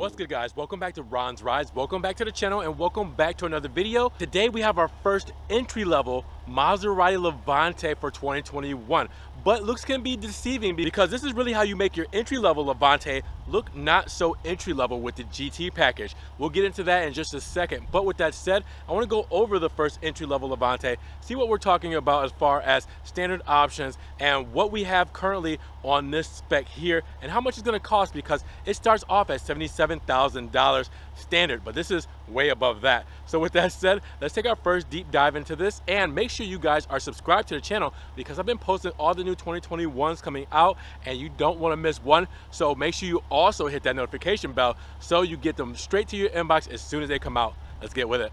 What's good, guys? Welcome back to Ron's Rides. Welcome back to the channel and welcome back to another video. Today we have our first entry-level Maserati Levante for 2021. But looks can be deceiving because this is really how you make your entry-level Levante look not so entry-level with the GT package. We'll get into that in just a second. But with that said, I want to go over the first entry-level Levante, see what we're talking about as far as standard options and what we have currently on this spec here and how much it's going to cost, because it starts off at $77,000 standard, but this is way above that. So with that said, let's take our first deep dive into this, and make sure you guys are subscribed to the channel because I've been posting all the new 2021s coming out and you don't want to miss one. So make sure you also hit that notification bell so you get them straight to your inbox as soon as they come out. Let's get with it.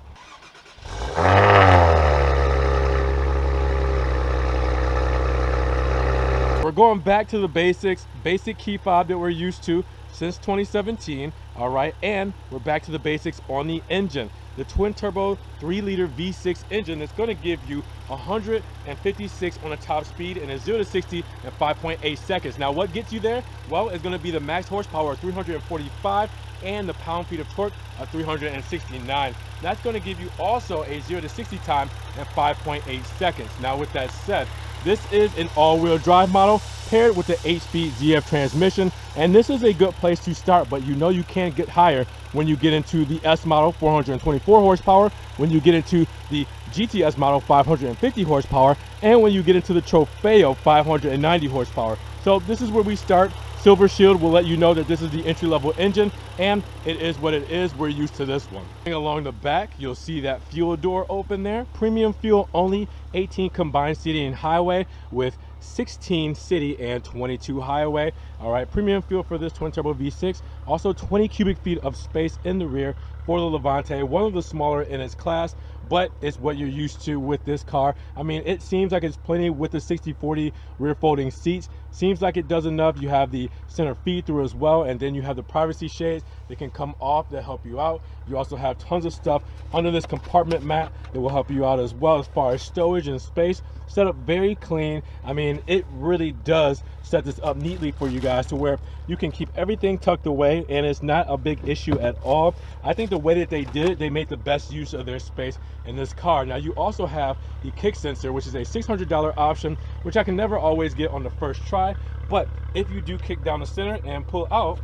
We're going back to the basics, basic key fob that we're used to since 2017, all right, and we're back to the basics on the engine. The twin turbo 3-liter V6 engine that's going to give you 156 on the top speed and a 0 to 60 in 5.8 seconds. Now what gets you there? Well, it's going to be the max horsepower of 345 and the pound-feet of torque of 369. That's going to give you also a 0 to 60 time in 5.8 seconds. Now with that said, this is an all-wheel drive model paired with the 8-speed ZF transmission, and this is a good place to start, but you know you can get higher when you get into the S model, 424 horsepower, when you get into the GTS model, 550 horsepower, and when you get into the Trofeo, 590 horsepower. So this is where we start. Silver Shield will let you know that this is the entry-level engine, and it is what it is. We're used to this one. Along the back, you'll see that fuel door open there. Premium fuel only, 18 combined city and highway with 16 city and 22 highway. All right, premium fuel for this twin turbo V6. Also 20 cubic feet of space in the rear for the Levante, one of the smaller in its class, but it's what you're used to with this car. I mean, it seems like it's plenty with the 60/40 rear folding seats. Seems like it does enough. You have the center feed through as well, and then you have the privacy shades that can come off that help you out. You also have tons of stuff under this compartment mat that will help you out as well as far as stowage and space. Set up very clean. I mean, it really does set this up neatly for you guys to where you can keep everything tucked away and it's not a big issue at all. I think the way that they did it, they made the best use of their space in this car. Now you also have the kick sensor, which is a $600 option, which I can never always get on the first try, but if you do kick down the center and pull out,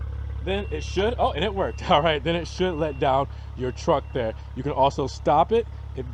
then it should, oh, and it worked. All right, then it should let down your truck there. You can also stop it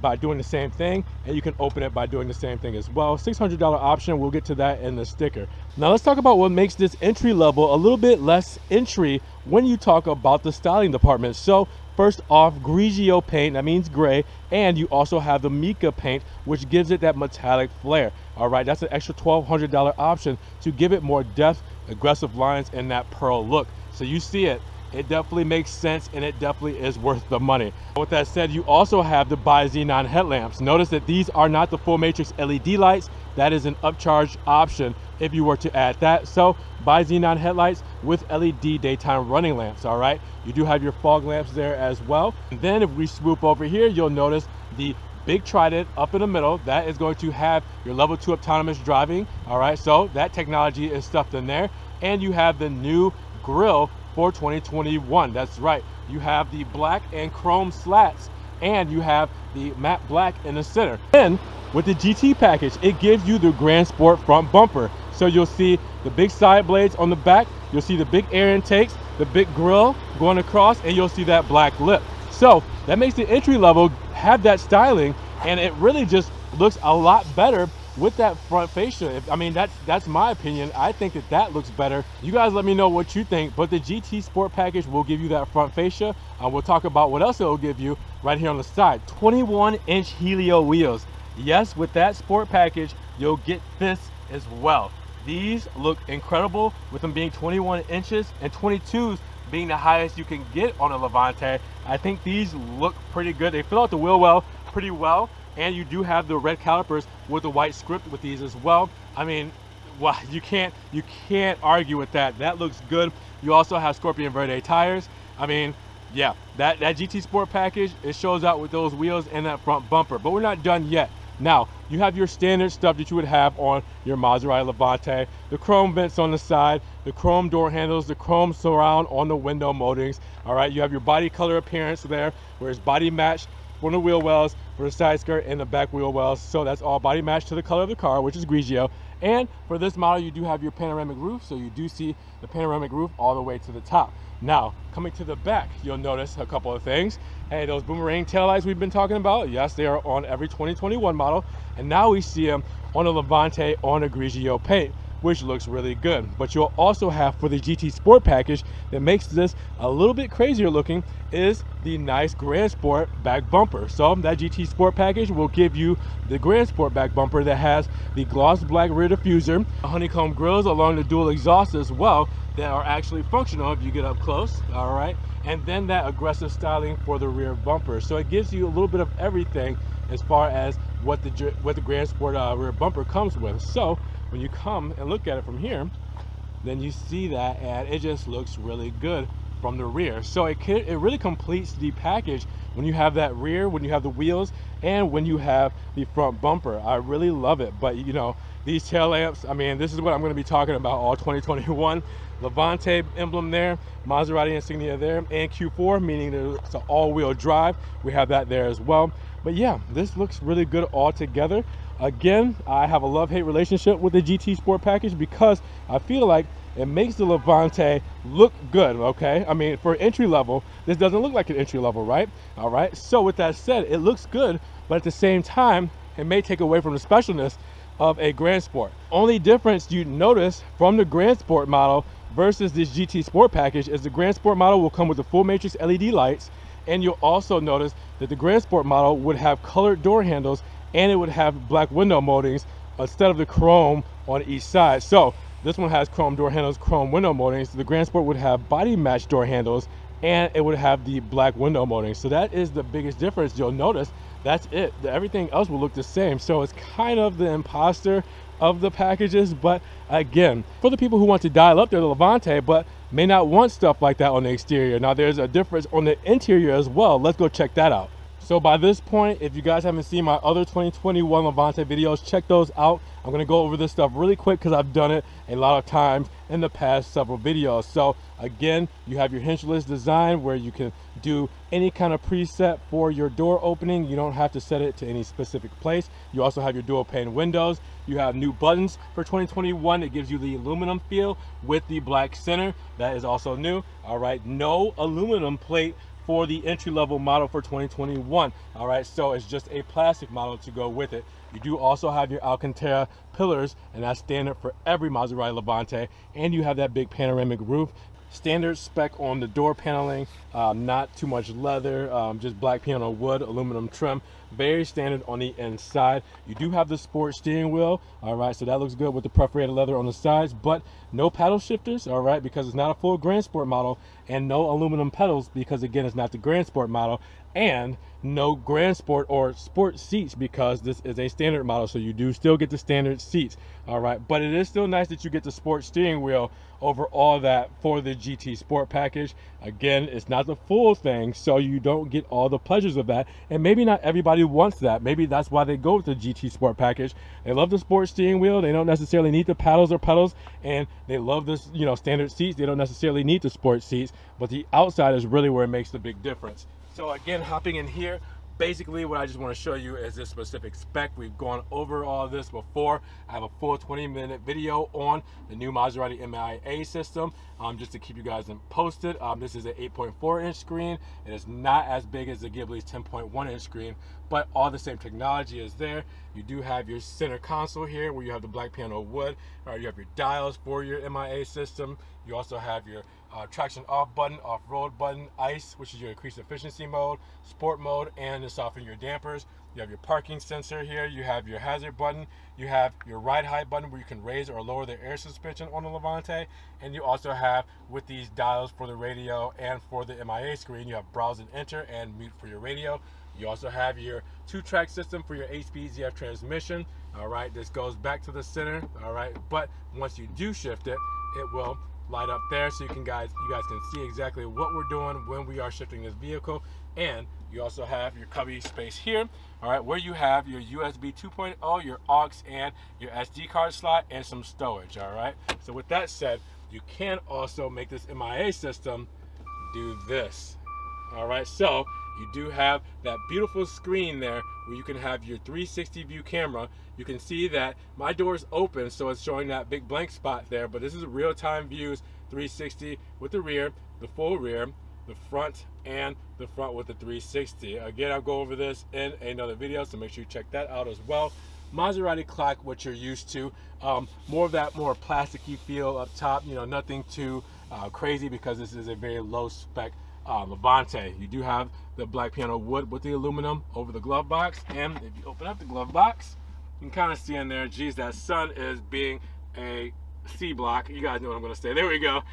by doing the same thing, and you can open it by doing the same thing as well. $600 option, we'll get to that in the sticker. Now let's talk about what makes this entry level a little bit less entry when you talk about the styling department. So first off, Grigio paint, that means gray, and you also have the Mica paint, which gives it that metallic flair. All right, that's an extra $1,200 option to give it more depth, aggressive lines, and that pearl look. So you see it, it definitely makes sense, and it definitely is worth the money. With that said, you also have the bi-xenon headlamps. Notice that these are not the full matrix LED lights. That is an upcharge option if you were to add that. So bi-xenon headlights with LED daytime running lamps. All right, you do have your fog lamps there as well. And then if we swoop over here, you'll notice the big trident up in the middle. That is going to have your level 2 autonomous driving. All right, so that technology is stuffed in there. And you have the new grille for 2021. That's right, you have the black and chrome slats, and you have the matte black in the center. Then with the GT package, it gives you the Grand Sport front bumper. So you'll see the big side blades on the back, you'll see the big air intakes, the big grille going across, and you'll see that black lip. So that makes the entry level have that styling, and it really just looks a lot better with that front fascia. I mean, that's my opinion. I think that looks better. You guys let me know what you think, but the GT Sport package will give you that front fascia. We'll talk about what else it will give you right here on the side. 21-inch Helio wheels. Yes, with that Sport package, you'll get this as well. These look incredible with them being 21 inches and 22s being the highest you can get on a Levante. I think these look pretty good. They fill out the wheel well, pretty well. And you do have the red calipers with the white script with these as well. I mean, well, you can't argue with that. That looks good. You also have Scorpion Verde tires. I mean, yeah, that GT Sport package, it shows out with those wheels and that front bumper. But we're not done yet. Now, you have your standard stuff that you would have on your Maserati Levante. The chrome vents on the side, the chrome door handles, the chrome surround on the window moldings. All right, you have your body color appearance there, where it's body matched for the wheel wells, for the side skirt and the back wheel wells. So that's all body matched to the color of the car, which is Grigio. And for this model, you do have your panoramic roof, so you do see the panoramic roof all the way to the top. Now, coming to the back, you'll notice a couple of things. Hey, those boomerang taillights we've been talking about, yes, they are on every 2021 model. And now we see them on a Levante on a Grigio paint, which looks really good. But you'll also have, for the GT Sport package, that makes this a little bit crazier looking, is the nice Grand Sport back bumper. So that GT Sport package will give you the Grand Sport back bumper that has the gloss black rear diffuser, honeycomb grills along the dual exhausts as well that are actually functional if you get up close, all right? And then that aggressive styling for the rear bumper. So it gives you a little bit of everything as far as what the Grand Sport rear bumper comes with. So when you come and look at it from here, then you see that, and it just looks really good from the rear. So it really completes the package when you have that rear, when you have the wheels, and when you have the front bumper. I really love it. But you know, these tail lamps, I mean, this is what I'm going to be talking about all 2021. Levante emblem there, Maserati insignia there, and Q4, meaning that it's an all-wheel drive. We have that there as well. But yeah, this looks really good all together. Again, I have a love-hate relationship with the GT Sport package because I feel like it makes the Levante look good, okay? I mean, for entry level, this doesn't look like an entry level, right? All right, so with that said, it looks good, but at the same time, it may take away from the specialness of a Grand Sport. Only difference you notice from the Grand Sport model versus this GT Sport package is the Grand Sport model will come with the full matrix LED lights, and you'll also notice that the Grand Sport model would have colored door handles and it would have black window moldings instead of the chrome on each side. So this one has chrome door handles, chrome window moldings. The Grand Sport would have body matched door handles and it would have the black window moldings. So that is the biggest difference you'll notice. That's it. Everything else will look the same. So it's kind of the imposter of the packages. But again, for the people who want to dial up their Levante but may not want stuff like that on the exterior. Now there's a difference on the interior as well. Let's go check that out. So by this point, if you guys haven't seen my other 2021 Levante videos, check those out. I'm gonna go over this stuff really quick because I've done it a lot of times in the past several videos. So again, you have your hinchless design where you can do any kind of preset for your door opening. You don't have to set it to any specific place. You also have your dual pane windows. You have new buttons for 2021. It gives you the aluminum feel with the black center. That is also new. All right, no aluminum plate for the entry-level model for 2021. All right, so it's just a plastic model to go with it. You do also have your Alcantara pillars, and that's standard for every Maserati Levante, and you have that big panoramic roof. Standard spec on the door paneling, not too much leather, just black piano wood, aluminum trim. Very standard on the inside. You do have the sport steering wheel, all right, so that looks good with the perforated leather on the sides, but no paddle shifters, all right, because it's not a full Grand Sport model, and no aluminum pedals because again, it's not the Grand Sport model, and no Grand Sport or sport seats because this is a standard model, so you do still get the standard seats, all right, but it is still nice that you get the sport steering wheel over all that for the GT Sport package. Again, it's not the full thing, so you don't get all the pleasures of that, and maybe not everybody wants that. Maybe that's why they go with the GT Sport package. They love the sport steering wheel, they don't necessarily need the paddles or pedals, and they love this, you know, standard seats. They don't necessarily need the sport seats, but the outside is really where it makes the big difference. So again, hopping in here, basically what I just want to show you is this specific spec. We've gone over all this before. I have a full 20-minute video on the new Maserati MIA system, just to keep you guys posted. This is an 8.4-inch screen. It is not as big as the Ghibli's 10.1-inch screen, but all the same technology is there. You do have your center console here where you have the black piano wood. You have your dials for your MIA system. You also have your traction off button, off-road button, ICE, which is your increased efficiency mode, sport mode, and to soften your dampers. You have your parking sensor here. You have your hazard button. You have your ride height button where you can raise or lower the air suspension on the Levante. And you also have, with these dials for the radio and for the MIA screen, you have browse and enter and mute for your radio. You also have your 2-track system for your 8-speed ZF transmission. All right, this goes back to the center. All right, but once you do shift it, it will light up there, so you guys can see exactly what we're doing when we are shifting this vehicle. And you also have your cubby space here, all right, where you have your USB 2.0, your aux, and your SD card slot, and some storage, all right? So with that said, you can also make this MIA system do this, all right? So you do have that beautiful screen there where you can have your 360 view camera. You can see that my door is open, so it's showing that big blank spot there, but this is real-time views 360 with the rear, the full rear, the front, and the front with the 360. Again, I'll go over this in another video, so make sure you check that out as well. Maserati clock, what you're used to. More of that more plasticky feel up top, you know, nothing too crazy, because this is a very low spec Levante. You do have the black piano wood with the aluminum over the glove box, and if you open up the glove box, you can kind of see in there, geez, that sun is being a C block. You guys know what I'm gonna say. There we go.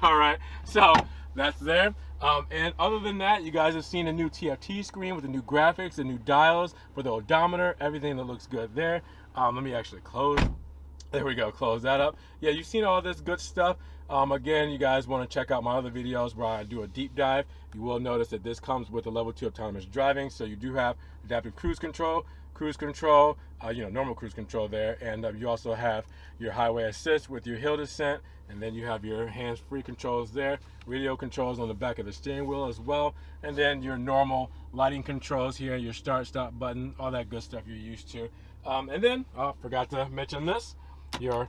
All right, so that's there. And other than that, you guys have seen a new TFT screen with the new graphics, the new dials for the odometer, everything that looks good there. Let me actually close. There we go, close that up. Yeah, you've seen all this good stuff. Again, you guys want to check out my other videos where I do a deep dive. You will notice that this comes with a level 2 autonomous driving, so you do have adaptive cruise control, you know, normal cruise control there, and you also have your highway assist with your hill descent, and then you have your hands-free controls there, radio controls on the back of the steering wheel as well, and then your normal lighting controls here, your start-stop button, all that good stuff you're used to. And then, oh, forgot to mention this, your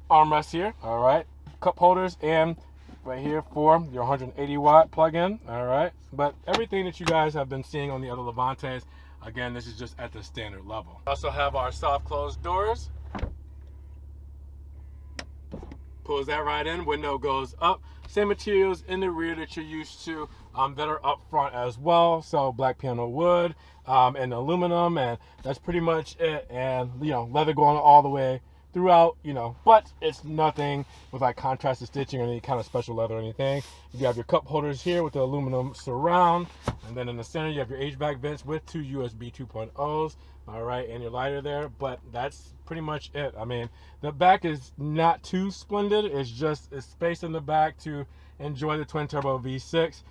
armrest here, all right, cup holders, and right here for your 180 watt plug-in, all right. But everything that you guys have been seeing on the other Levantes, again, this is just at the standard level. We also have our soft closed doors. Pulls that right in, window goes up. Same materials in the rear that you're used to that are up front as well. So black piano wood and aluminum, and that's pretty much it. And you know, leather going all the way throughout, you know, but it's nothing with like contrasted stitching or any kind of special leather or anything. You have your cup holders here with the aluminum surround, and then in the center you have your HVAC vents with 2 USB 2.0s, all right, and your lighter there. But that's pretty much it. I mean, the back is not too splendid. It's just a space in the back to enjoy the twin turbo V6,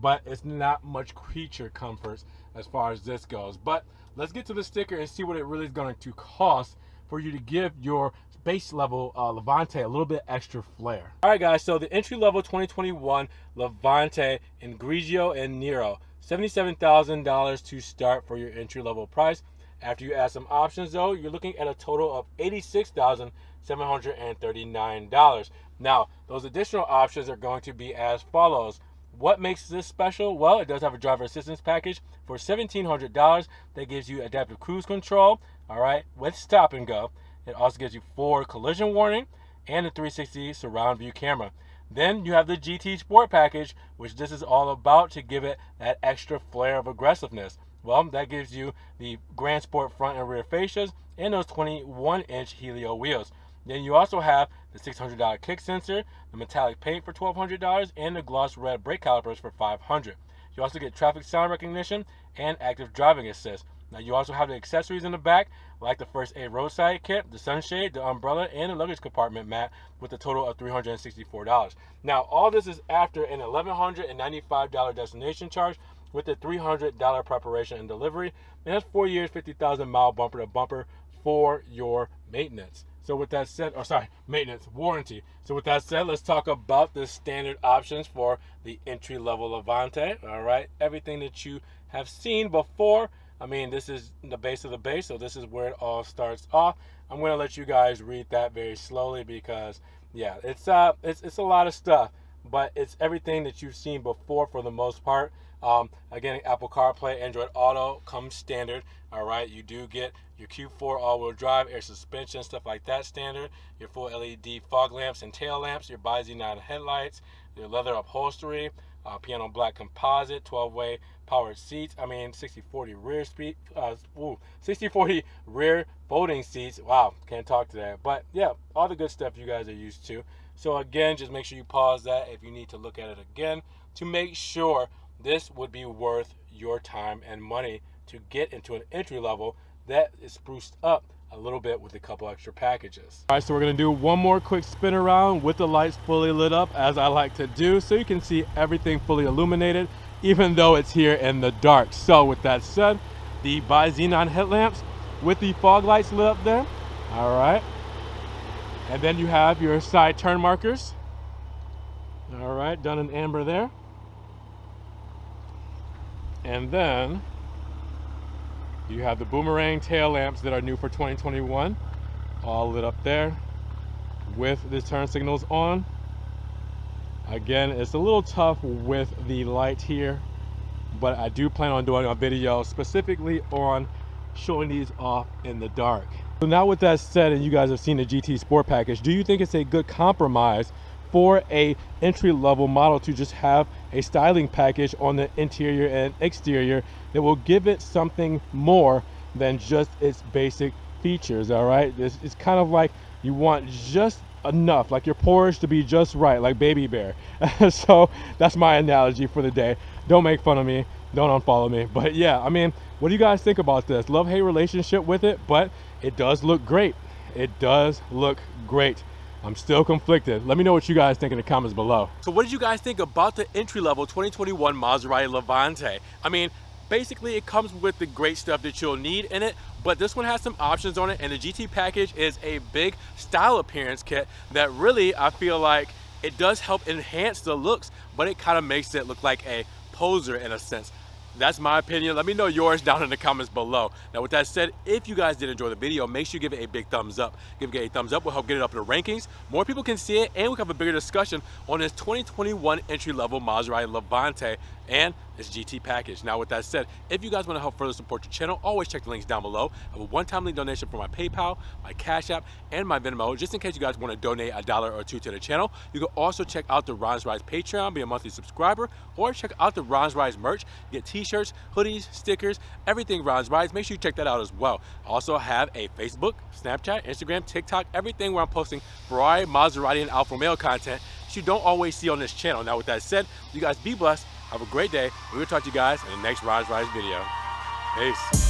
but it's not much creature comforts as far as this goes. But let's get to the sticker and see what it really is going to cost for you to give your base level Levante a little bit extra flair. All right, guys, so the entry level 2021 Levante in Grigio and Nero, $77,000 to start for your entry level price. After you add some options though, you're looking at a total of $86,739. Now, those additional options are going to be as follows. What makes this special? Well, it does have a driver assistance package for $1,700 that gives you adaptive cruise control, all right, with stop and go. It also gives you forward collision warning and a 360 surround view camera. Then you have the GT Sport package, which this is all about to give it that extra flair of aggressiveness. Well, that gives you the Grand Sport front and rear fascias and those 21-inch Helio wheels. Then you also have the $600 kick sensor, the metallic paint for $1,200, and the gloss red brake calipers for $500. You also get traffic sound recognition and active driving assist. Now you also have the accessories in the back, like the first aid roadside kit, the sunshade, the umbrella, and the luggage compartment mat, with a total of $364. Now all this is after an $1,195 destination charge with the $300 preparation and delivery, and that's 4 years, 50,000 mile bumper to bumper for your maintenance. So with that said, maintenance warranty. So with that said, let's talk about the standard options for the entry level Levante. All right, everything that you have seen before. I mean, this is the base of the base, so this is where it all starts off. I'm going to let you guys read that very slowly because, yeah, it's a lot of stuff, but it's everything that you've seen before for the most part. Again, Apple CarPlay, Android Auto comes standard. All right, you do get your Q4 all-wheel drive, air suspension, stuff like that standard. Your full LED fog lamps and tail lamps, your bi-xenon headlights, your leather upholstery, piano black composite, 12-way powered seats. I mean, 60/40 rear speed, 60/40 rear folding seats. Wow, can't talk to that. But yeah, all the good stuff you guys are used to. So again, just make sure you pause that if you need to look at it again to make sure this would be worth your time and money to get into an entry level that is spruced up a little bit with a couple extra packages. All right, so we're gonna do one more quick spin around with the lights fully lit up, as I like to do, so you can see everything fully illuminated. even though it's here in the dark. So with that said, the bi-xenon headlamps with the fog lights lit up there. All right. And then you have your side turn markers. All right, done in amber there. And then you have the boomerang tail lamps that are new for 2021, all lit up there with the turn signals on. Again, it's a little tough with the light here, but I do plan on doing a video specifically on showing these off in the dark. So now with that said, and you guys have seen the GT Sport package, do you think it's a good compromise for a entry-level model to just have a styling package on the interior and exterior that will give it something more than just its basic features? All right, it's kind of like you want just enough, like your Porsche to be just right, like Baby Bear. So that's my analogy for the day. Don't make fun of me, don't unfollow me. But yeah, I mean, what do you guys think about this? Love-hate relationship with it, but it does look great. It does look great. I'm still conflicted. Let me know what you guys think in the comments below. So what did you guys think about the entry-level 2021 Maserati Levante? I mean, basically it comes with the great stuff that you'll need in it, but this one has some options on it, and the GT package is a big style appearance kit that really, I feel like it does help enhance the looks, but it kind of makes it look like a poser in a sense. That's my opinion. Let me know yours down in the comments below. Now with that said, if you guys did enjoy the video, make sure you give it a big thumbs up. Give it a thumbs up will help get it up in the rankings. More people can see it, and we can have a bigger discussion on this 2021 entry-level Maserati Levante and this GT package. Now with that said, if you guys want to help further support the channel, always check the links down below. I have a one-time link donation for my PayPal, my Cash App, and my Venmo, just in case you guys want to donate $1 or $2 to the channel. You can also check out the Ron's Rise Patreon, be a monthly subscriber, or check out the Ron's Rise merch. Get t-shirts, hoodies, stickers, everything Ron's Rise. Make sure you check that out as well. I also have a Facebook, Snapchat, Instagram, TikTok, everything where I'm posting Ferrari, Maserati, and Alfa Romeo content that you don't always see on this channel. Now with that said, you guys be blessed. Have a great day. We will talk to you guys in the next Ron's Rise video. Peace.